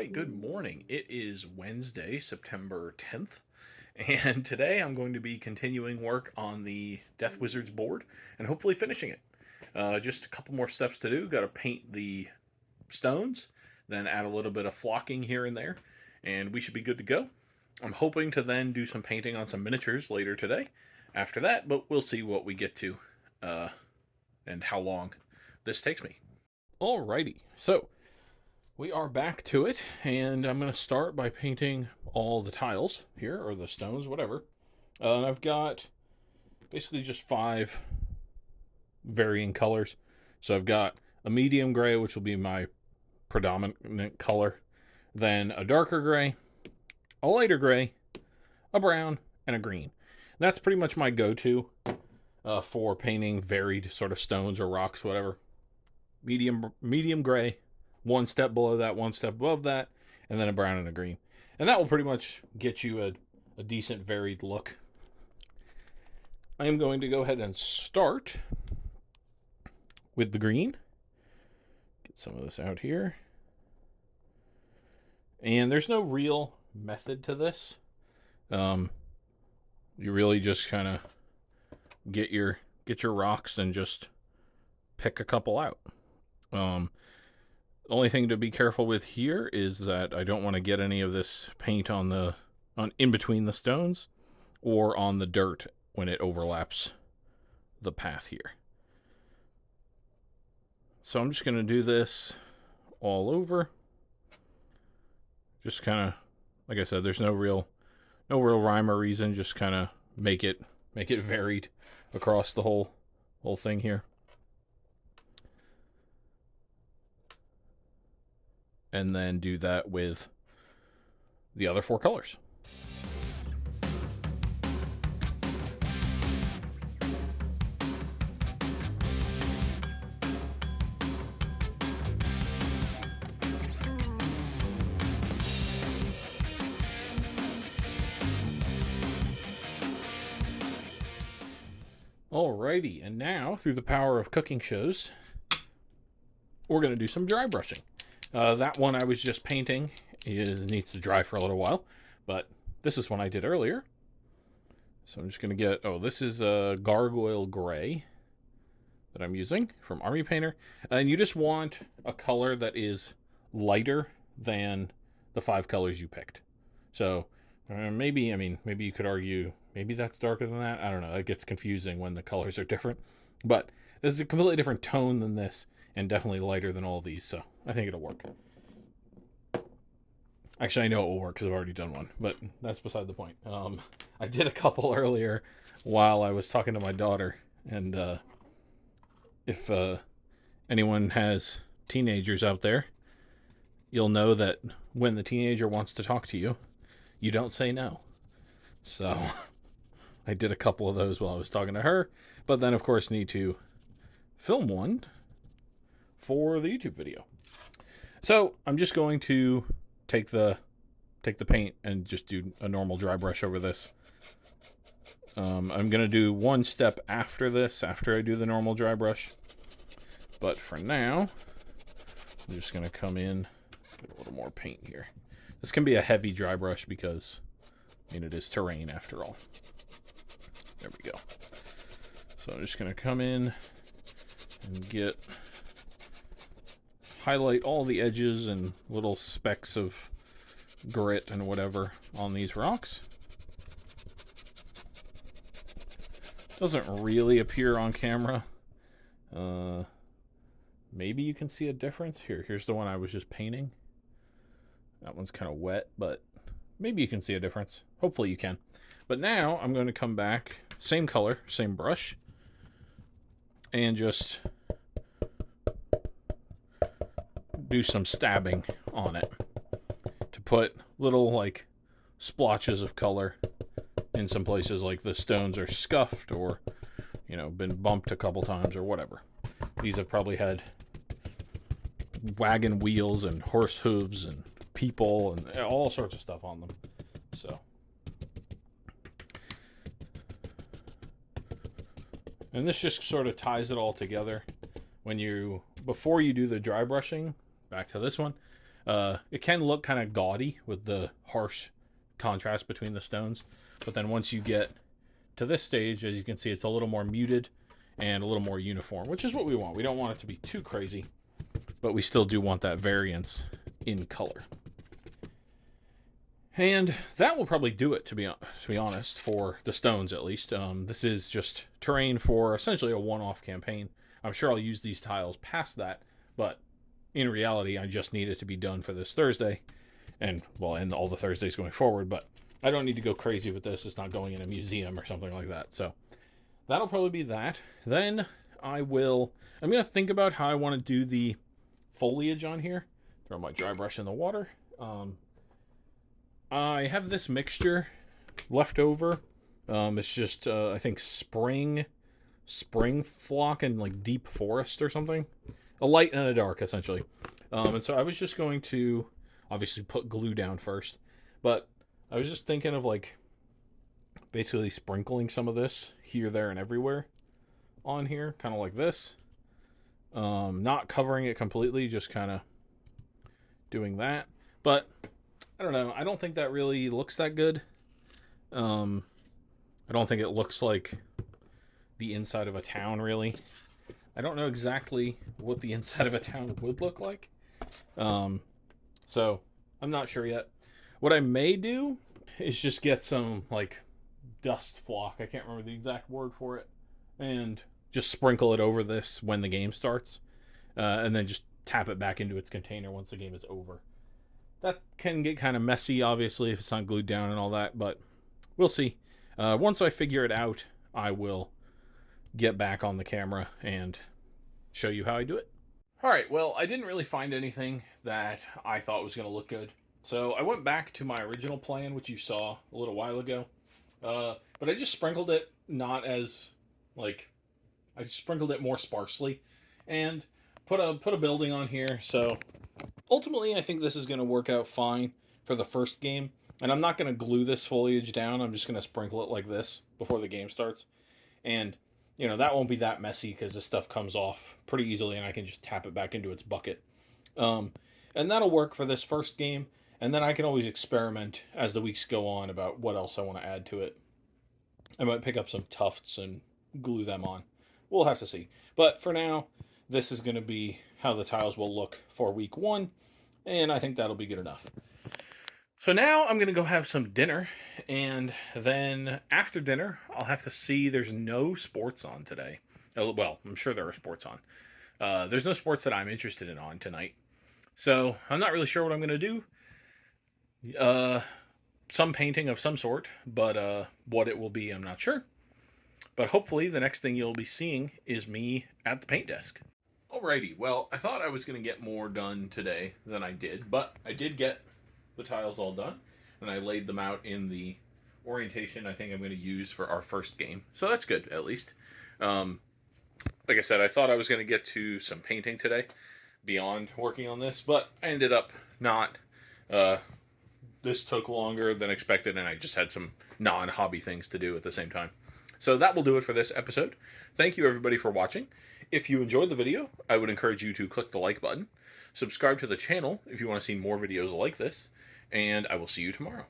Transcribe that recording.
right, good morning. It is Wednesday, September 10th, and today I'm going to be continuing work on the Deth Wizards board and hopefully finishing it. Just a couple more steps to do. Got to paint the stones, then add a little bit of flocking here and there, and we should be good to go. I'm hoping to then do some painting on some miniatures later today after that, but we'll see what we get to and how long this takes me. Alrighty, so we are back to it, and I'm going to start by painting all the tiles here, or the stones, whatever. I've got basically just 5 varying colors. So I've got a medium gray, which will be my predominant color, then a darker gray, a lighter gray, a brown, and a green. That's pretty much my go-to for painting varied sort of stones or rocks, whatever. Medium gray, one step below that, one step above that, and then a brown and a green. And that will pretty much get you a decent varied look. I am going to go ahead and start with the green. Get some of this out here. And there's no real method to this. You really just kind of get your rocks and just pick a couple out. The only thing to be careful with here is that I don't want to get any of this paint on in between the stones or on the dirt when it overlaps the path here. So I'm just going to do this all over. Just kind of, like I said, there's no real rhyme or reason. Just kind of make it varied across the whole thing here. And then do that with the other 4 colors. Alrighty, and now, through the power of cooking shows, we're going to do some dry brushing. That one I was just painting needs to dry for a little while, but this is one I did earlier. So I'm just going to get, this is a Gargoyle Gray that I'm using from Army Painter. And you just want a color that is lighter than the 5 colors you picked. So maybe you could argue, maybe that's darker than that. I don't know. It gets confusing when the colors are different. But this is a completely different tone than this, and definitely lighter than all of these, so I think it'll work. Actually, I know it will work because I've already done one, but that's beside the point. I did a couple earlier while I was talking to my daughter, and if anyone has teenagers out there, you'll know that when the teenager wants to talk to you, you don't say no. So I did a couple of those while I was talking to her, but then of course need to film one for the YouTube video. So I'm just going to take the paint and just do a normal dry brush over this. I'm going to do one step after this, after I do the normal dry brush. But for now, I'm just going to come in, get a little more paint here. This can be a heavy dry brush because, it is terrain after all. There we go. So I'm just going to come in and highlight all the edges and little specks of grit and whatever on these rocks. Doesn't really appear on camera. Maybe you can see a difference. Here's the one I was just painting. That one's kind of wet, but maybe you can see a difference. Hopefully you can. But now I'm going to come back, same color, same brush, and just do some stabbing on it to put little splotches of color in some places, like the stones are scuffed or been bumped a couple times or whatever. These have probably had wagon wheels and horse hooves and people and all sorts of stuff on them. So, and this just sort of ties it all together. Before you do the dry brushing, back to this one, It can look kind of gaudy with the harsh contrast between the stones, but then once you get to this stage, as you can see, it's a little more muted and a little more uniform, which is what we want. We don't want it to be too crazy, but we still do want that variance in color. And that will probably do it, to be honest, for the stones at least. This is just terrain for essentially a one-off campaign. I'm sure I'll use these tiles past that, but in reality, I just need it to be done for this Thursday, and well, and all the Thursdays going forward. But I don't need to go crazy with this. It's not going in a museum or something like that. So that'll probably be that. Then I'm going to think about how I want to do the foliage on here. Throw my dry brush in the water. I have this mixture left over. It's just, I think, spring flock and like deep forest or something. A light and a dark, essentially. And so I was just going to obviously put glue down first. But I was just thinking of like basically sprinkling some of this here, there, and everywhere on here. Kind of like this. Not covering it completely, just kind of doing that. But I don't know. I don't think that really looks that good. I don't think it looks like the inside of a town, really. I don't know exactly what the inside of a town would look like. So I'm not sure yet. What I may do is just get some like dust flock. I can't remember the exact word for it. And just sprinkle it over this when the game starts. And then just tap it back into its container once the game is over. That can get kind of messy, obviously, if it's not glued down and all that, but we'll see. Once I figure it out, I will get back on the camera and show you how I do it. All right, well, I didn't really find anything that I thought was going to look good. So I went back to my original plan, which you saw a little while ago. But I just sprinkled it not as, like, I just sprinkled it more sparsely and put a building on here. So ultimately, I think this is going to work out fine for the first game. And I'm not going to glue this foliage down. I'm just going to sprinkle it like this before the game starts. And, you know, that won't be that messy because this stuff comes off pretty easily and I can just tap it back into its bucket. And that'll work for this first game. And then I can always experiment as the weeks go on about what else I want to add to it. I might pick up some tufts and glue them on. We'll have to see. But for now, this is going to be how the tiles will look for week 1. And I think that'll be good enough. So now I'm going to go have some dinner, and then after dinner, I'll have to see. There's no sports on today. Well, I'm sure there are sports on. There's no sports that I'm interested in on tonight. So I'm not really sure what I'm going to do. Some painting of some sort, but what it will be, I'm not sure. But hopefully the next thing you'll be seeing is me at the paint desk. Alrighty, well, I thought I was going to get more done today than I did, but I did get the tiles all done, and I laid them out in the orientation I think I'm going to use for our first game. So that's good, at least. Like I said, I thought I was going to get to some painting today beyond working on this, but I ended up not. This took longer than expected, and I just had some non-hobby things to do at the same time. So that will do it for this episode. Thank you, everybody, for watching. If you enjoyed the video, I would encourage you to click the like button. Subscribe to the channel if you want to see more videos like this. And I will see you tomorrow.